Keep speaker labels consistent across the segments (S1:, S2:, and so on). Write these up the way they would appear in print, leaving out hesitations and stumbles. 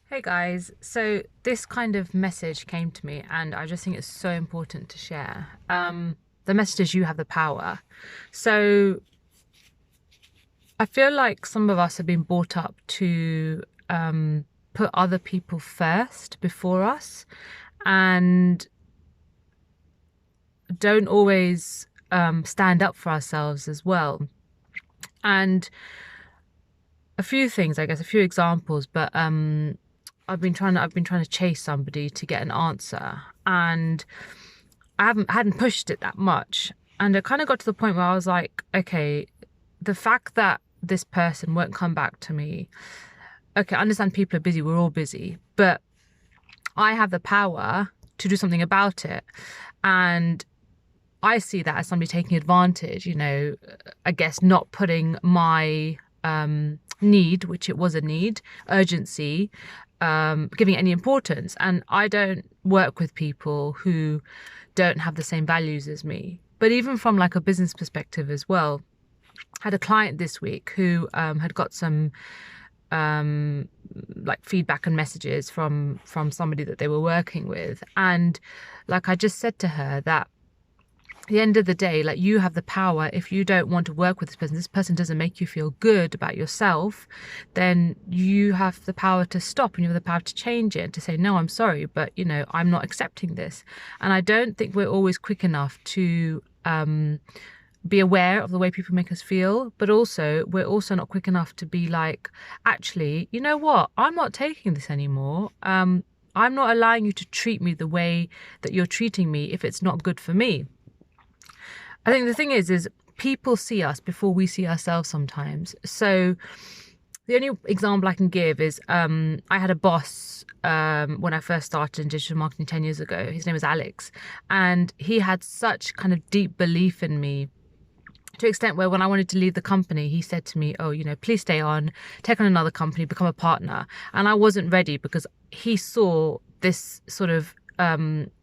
S1: Hey guys, so this kind of message came to me and I just think it's so important to share. The message is you have the power. So I feel like some of us have been brought up to put other people first before us and don't always stand up for ourselves as well. And a few things, I guess, a few examples, but I've been trying to chase somebody to get an answer, and I hadn't pushed it that much. And it kind of got to the point where I was like, okay, the fact that this person won't come back to me. Okay, I understand people are busy, we're all busy, but I have the power to do something about it. And I see that as somebody taking advantage, I guess not putting my need, which it was a need, urgency, giving it any importance. And I don't work with people who don't have the same values as me. But even from like a business perspective as well, I had a client this week who had got some like feedback and messages from somebody that they were working with, and like I just said to her that at the end of the day, like, you have the power. If you don't want to work with this person doesn't make you feel good about yourself, then you have the power to stop and you have the power to change it and to say, no, I'm sorry, but I'm not accepting this. And I don't think we're always quick enough to be aware of the way people make us feel, but also we're also not quick enough to be like, actually, you know what? I'm not taking this anymore. I'm not allowing you to treat me the way that you're treating me if it's not good for me. I think the thing is people see us before we see ourselves sometimes. So the only example I can give is I had a boss when I first started in digital marketing 10 years ago. His name was Alex. And he had such kind of deep belief in me, to the extent where when I wanted to leave the company, he said to me, oh, please stay on, take on another company, become a partner. And I wasn't ready because he saw this sort of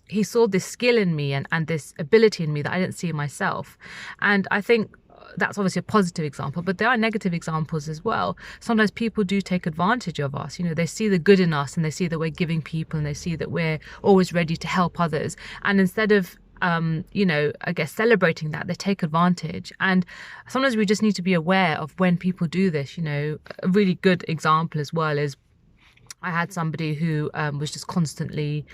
S1: he saw this skill in me and this ability in me that I didn't see in myself. And I think that's obviously a positive example, but there are negative examples as well. Sometimes people do take advantage of us. They see the good in us and they see that we're giving people and they see that we're always ready to help others. And instead of I guess celebrating that, they take advantage. And sometimes we just need to be aware of when people do this. A really good example as well is I had somebody who was just constantly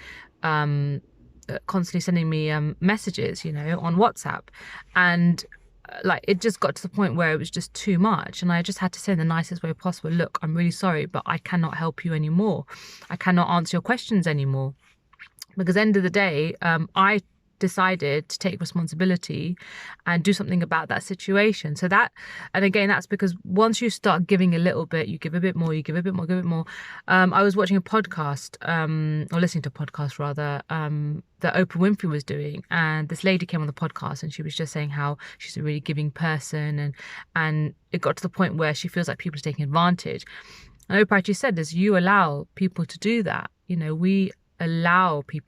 S1: sending me messages, on WhatsApp. And like, it just got to the point where it was just too much. And I just had to say in the nicest way possible, look, I'm really sorry, but I cannot help you anymore. I cannot answer your questions anymore. Because end of the day, I decided to take responsibility and do something about that situation. So that, and again, that's because once you start giving a little bit, you give a bit more, you give a bit more, give it more. I was watching a podcast, or listening to a podcast rather, that Oprah Winfrey was doing, and this lady came on the podcast and she was just saying how she's a really giving person, and it got to the point where she feels like people are taking advantage. And Oprah actually said this: you allow people to do that.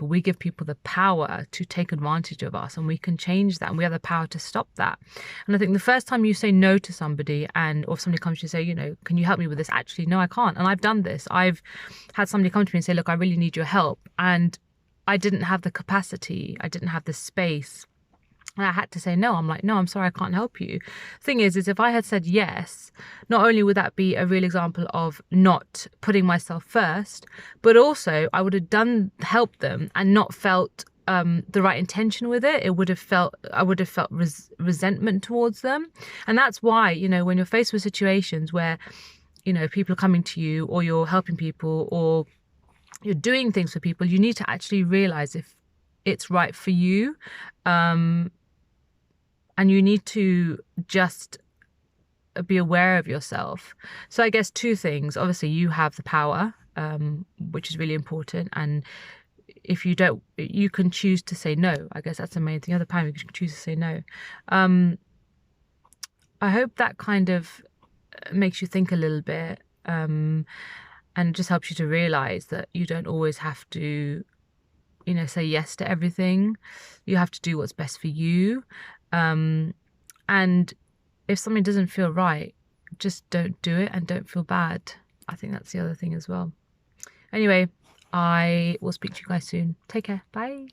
S1: We give people the power to take advantage of us, and we can change that, and we have the power to stop that. And I think the first time you say no to somebody, or if somebody comes to you and say, can you help me with this? Actually, no, I can't. And I've done this. I've had somebody come to me and say, look, I really need your help. And I didn't have the capacity. I didn't have the space. And I had to say no. I'm like, no, I'm sorry, I can't help you. Thing is if I had said yes, not only would that be a real example of not putting myself first, but also I would have helped them and not felt the right intention with it. I would have felt resentment towards them. And that's why, when you're faced with situations where, people are coming to you, or you're helping people, or you're doing things for people, you need to actually realize if it's right for you. And you need to just be aware of yourself. So I guess two things. Obviously, you have the power, which is really important. And if you don't, you can choose to say no. I guess that's the main thing. Other time, you can choose to say no. I hope that kind of makes you think a little bit, and just helps you to realize that you don't always have to, say yes to everything. You have to do what's best for you. And if something doesn't feel right, just don't do it and don't feel bad. I think that's the other thing as well. Anyway, I will speak to you guys soon. Take care. Bye.